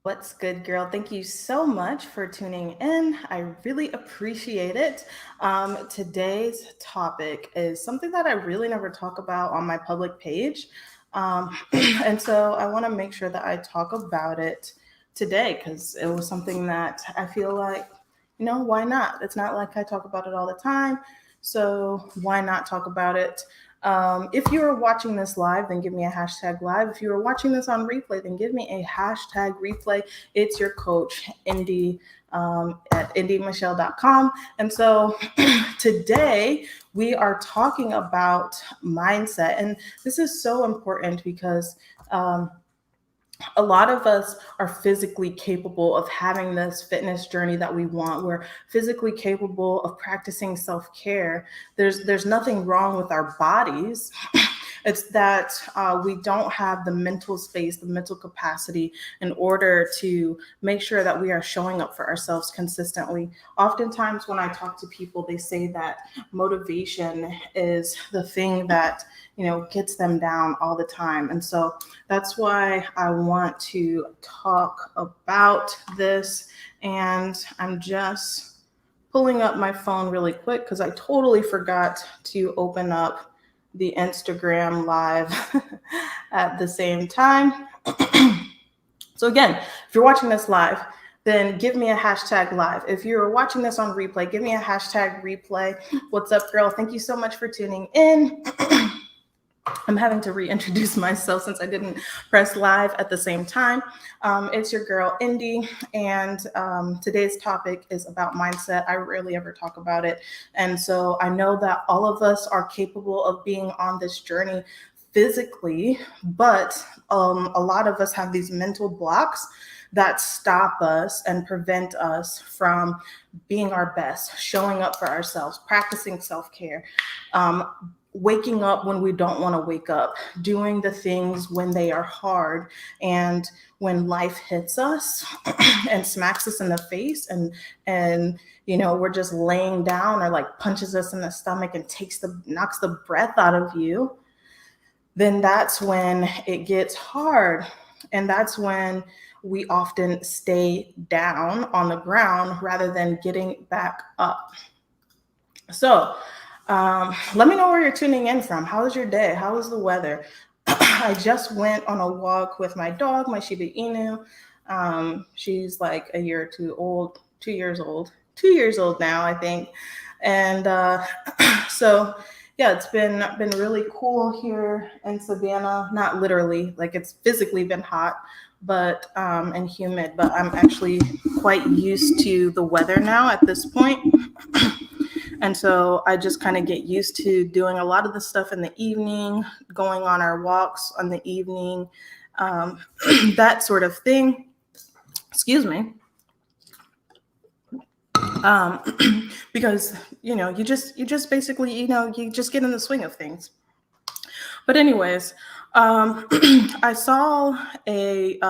What's good, girl? Thank you so much for tuning in. I really appreciate it. Today's topic is something that I really never talk about on my public page. And so I want to make sure that I talk about it today because it was something that I feel like, why not? It's not like I talk about it all the time. So why not talk about it? If you are watching this live, then give me a hashtag live. If you are watching this on replay, then give me a hashtag replay. It's your coach, Indy, at indymichelle.com. And so today we are talking about mindset. And this is so important because a lot of us are physically capable of having this fitness journey that we want. We're physically capable of practicing self-care. There's nothing wrong with our bodies. It's that we don't have the mental space, the mental capacity in order to make sure that we are showing up for ourselves consistently. Oftentimes, when I talk to people, they say that motivation is the thing that gets them down all the time. And so that's why I want to talk about this. And I'm just pulling up my phone really quick because I totally forgot to open up the Instagram live at the same time. So again, if you're watching this live, then give me a hashtag live. If you're watching this on replay, give me a hashtag replay. What's up, girl? Thank you so much for tuning in. I'm having to reintroduce myself since I didn't press live at the same time. It's your girl, Indy, and today's topic is about mindset. I rarely ever talk about it. And so I know that all of us are capable of being on this journey physically, but a lot of us have these mental blocks that stop us and prevent us from being our best, showing up for ourselves, practicing self-care, waking up when we don't want to wake up, doing the things when they are hard, and when life hits us and smacks us in the face and we're just laying down, or like punches us in the stomach and knocks the breath out of you, then that's when it gets hard. And that's when we often stay down on the ground rather than getting back up. So let me know where you're tuning in from. How was your day? How was the weather? I just went on a walk with my dog, my Shiba Inu. She's like a year or two old, 2 years old, 2 years old now, I think. And so, yeah, it's been really cool here in Savannah. Not literally, like it's physically been hot, but and humid. But I'm actually quite used to the weather now at this point. And so I just kind of get used to doing a lot of the stuff in the evening, going on our walks on the evening, that sort of thing. Excuse me. Because you just basically you just get in the swing of things. But anyways, I saw a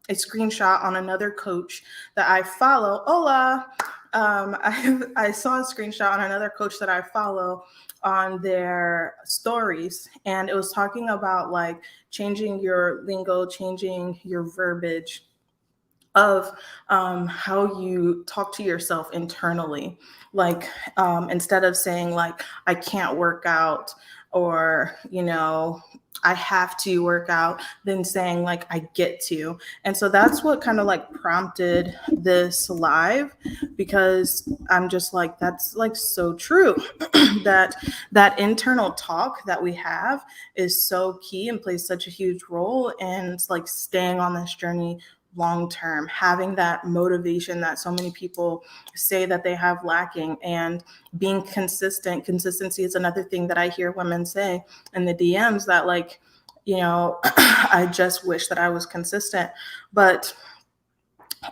screenshot on another coach that I follow. Hola. I saw a screenshot on another coach that I follow on their stories, and it was talking about like changing your lingo, changing your verbiage of how you talk to yourself internally. Like instead of saying like I can't work out, or I have to work out, then saying like I get to. And so that's what kind of like prompted this live, because I'm just like, that's like so true. that internal talk that we have is so key and plays such a huge role in like staying on this journey long term, having that motivation that so many people say that they have lacking, and being consistent. Consistency is another thing that I hear women say in the DMs, that like, I just wish that I was consistent. But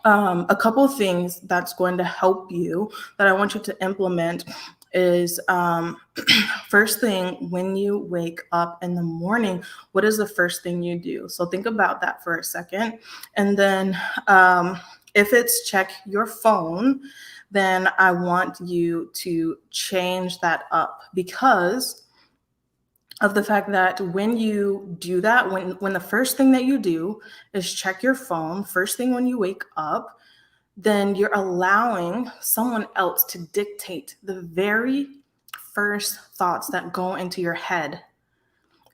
a couple of things that's going to help you that I want you to implement is first thing, when you wake up in the morning, what is the first thing you do? So think about that for a second. And then if it's check your phone, then I want you to change that up, because of the fact that when you do that, when the first thing that you do is check your phone, first thing when you wake up, then you're allowing someone else to dictate the very first thoughts that go into your head.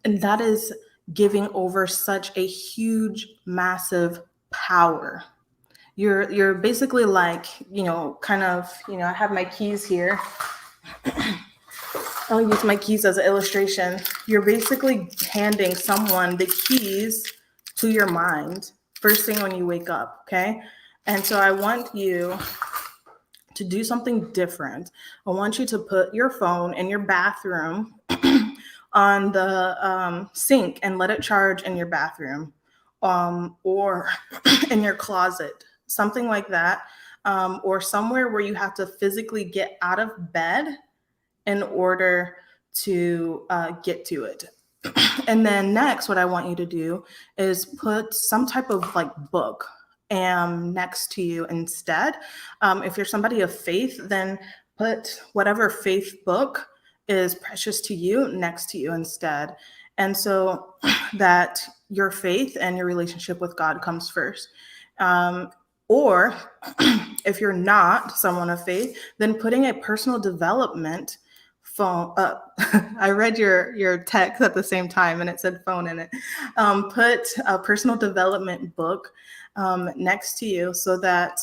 And that is giving over such a huge, massive power. You're basically like, kind of, I have my keys here. I'll use my keys as an illustration. You're basically handing someone the keys to your mind first thing when you wake up, okay? And so I want you to do something different. I want you to put your phone in your bathroom on the sink and let it charge in your bathroom, or in your closet, something like that, or somewhere where you have to physically get out of bed in order to get to it. And then next, what I want you to do is put some type of like book next to you instead. If you're somebody of faith, then put whatever faith book is precious to you next to you instead. And so that your faith and your relationship with God comes first. Or if you're not someone of faith, then putting a personal development phone up. I read your text at the same time and it said phone in it. Put a personal development book next to you so that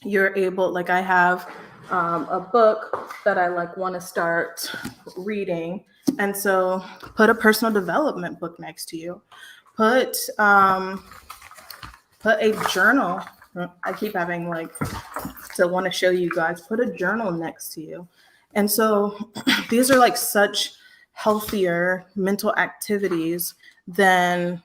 you're able, like I have a book that I like want to start reading. And so put a personal development book next to you. Put a journal. I keep having to want to show you guys, put a journal next to you. And so these are like such healthier mental activities than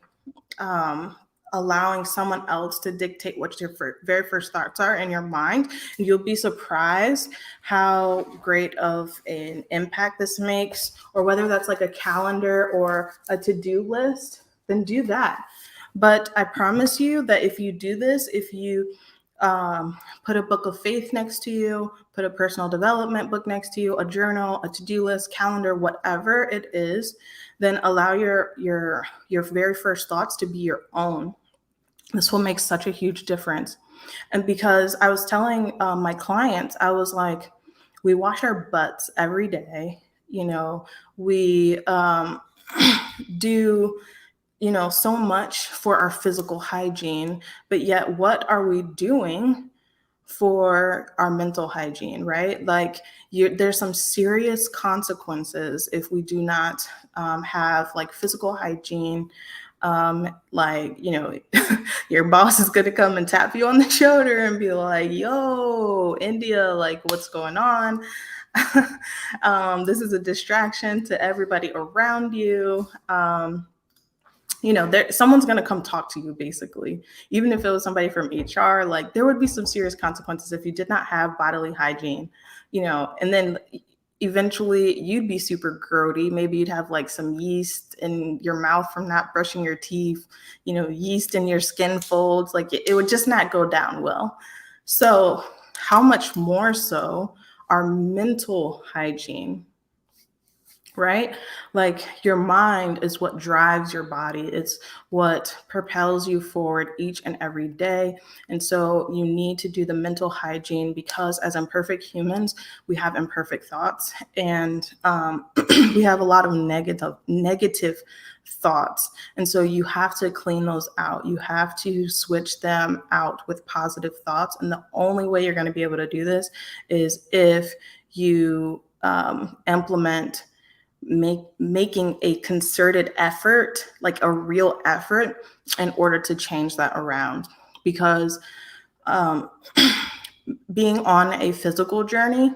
allowing someone else to dictate what your very first thoughts are in your mind. And you'll be surprised how great of an impact this makes, or whether that's like a calendar or a to-do list, then do that. But I promise you that if you do this, if you put a book of faith next to you, put a personal development book next to you, a journal, a to-do list, calendar, whatever it is, then allow your very first thoughts to be your own. This will make such a huge difference. And because I was telling my clients, I was like, we wash our butts every day. We do so much for our physical hygiene, but yet what are we doing for our mental hygiene, right? Like there's some serious consequences if we do not have like physical hygiene. Your boss is going to come and tap you on the shoulder and be like, yo, India, like what's going on? This is a distraction to everybody around you. Someone's going to come talk to you, basically. Even if it was somebody from HR, like there would be some serious consequences if you did not have bodily hygiene, and then eventually you'd be super grody. Maybe you'd have like some yeast in your mouth from not brushing your teeth, yeast in your skin folds, like it would just not go down well. So how much more so our mental hygiene? Right? Like your mind is what drives your body. It's what propels you forward each and every day. And so you need to do the mental hygiene, because as imperfect humans, we have imperfect thoughts, and we have a lot of negative thoughts. And so you have to clean those out. You have to switch them out with positive thoughts. And the only way you're going to be able to do this is if you implement making a concerted effort, like a real effort, in order to change that around. Because being on a physical journey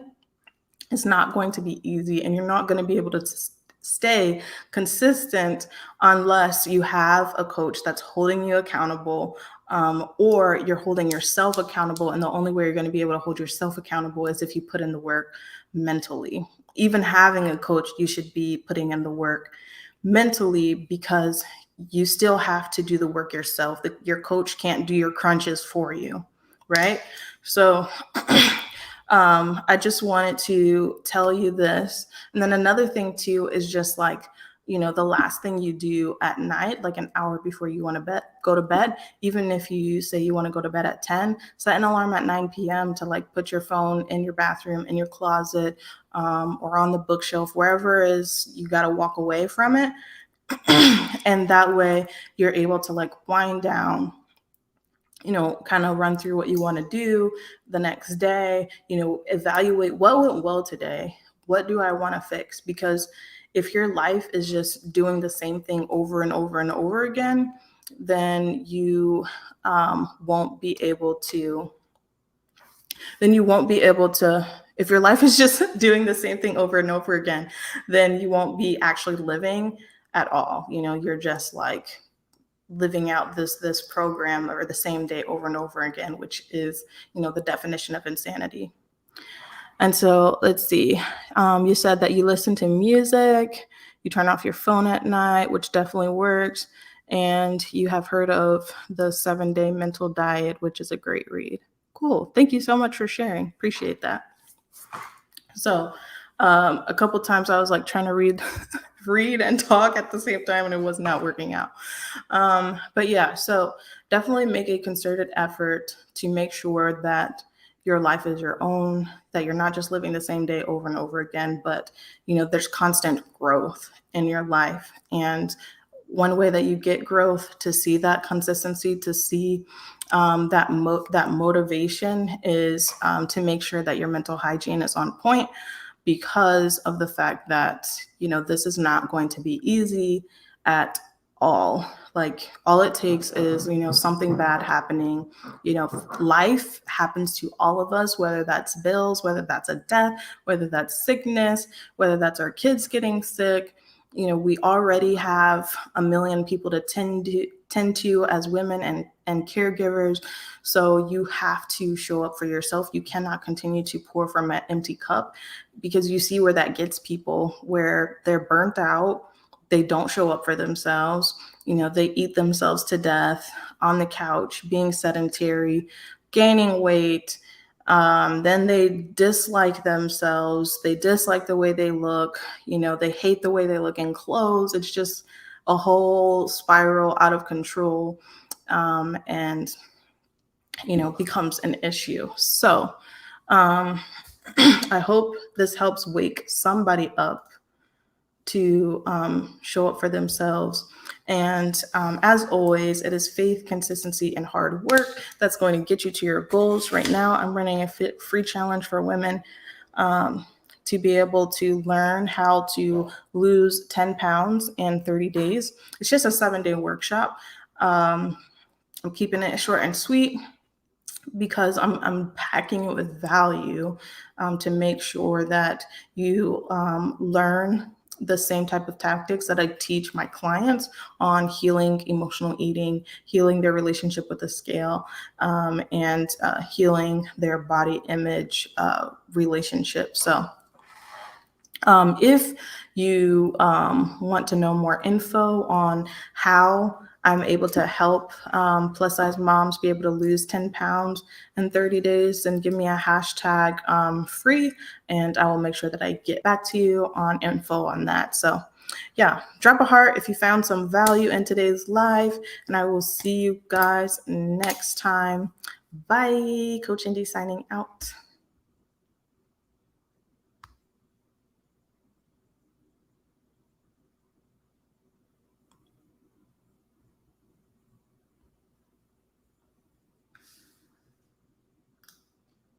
is not going to be easy, and you're not going to be able to stay consistent unless you have a coach that's holding you accountable, or you're holding yourself accountable. And the only way you're going to be able to hold yourself accountable is if you put in the work mentally. Even having a coach, you should be putting in the work mentally, because you still have to do the work yourself. Your coach can't do your crunches for you, right? So I just wanted to tell you this. And then another thing too is just like the last thing you do at night, like an hour before you want to go to bed, even if you say you want to go to bed at 10, set an alarm at 9 p.m. to like put your phone in your bathroom, in your closet, or on the bookshelf, wherever it is you got to walk away from it. And that way you're able to like wind down, kind of run through what you want to do the next day, evaluate what went well today. What do I want to fix? Because if your life is just doing the same thing over and over and over again, then you won't be able to, if your life is just doing the same thing over and over again, then you won't be actually living at all. You're just like living out this program or the same day over and over again, which is, the definition of insanity. And so let's see, you said that you listen to music, you turn off your phone at night, which definitely works. And you have heard of the 7-Day Mental Diet, which is a great read. Cool. Thank you so much for sharing. Appreciate that. So a couple times I was like trying to read and talk at the same time, and it was not working out. But yeah, so definitely make a concerted effort to make sure that your life is your own, that you're not just living the same day over and over again, but there's constant growth in your life. And one way that you get growth, to see that consistency, to see that motivation, is to make sure that your mental hygiene is on point, because of the fact that this is not going to be easy at all. Like, all it takes is something bad happening. Life happens to all of us, whether that's bills, whether that's a death, whether that's sickness, whether that's our kids getting sick. We already have a million people to tend to as women and caregivers. So you have to show up for yourself. You cannot continue to pour from an empty cup, because you see where that gets people, where they're burnt out. They don't show up for themselves. They eat themselves to death on the couch, being sedentary, gaining weight. Then they dislike themselves. They dislike the way they look. They hate the way they look in clothes. It's just a whole spiral out of control, and becomes an issue. So I hope this helps wake somebody up to show up for themselves. And as always, it is faith, consistency, and hard work that's going to get you to your goals. Right now, I'm running a free challenge for women to be able to learn how to lose 10 pounds in 30 days. It's just a 7-day workshop. I'm keeping it short and sweet, because I'm packing it with value, to make sure that you learn the same type of tactics that I teach my clients on healing emotional eating, healing their relationship with the scale, and healing their body image relationship. So if you want to know more info on how I'm able to help plus size moms be able to lose 10 pounds in 30 days, then give me a hashtag free, and I will make sure that I get back to you on info on that. So yeah, drop a heart if you found some value in today's live, and I will see you guys next time. Bye. Coach Indy signing out.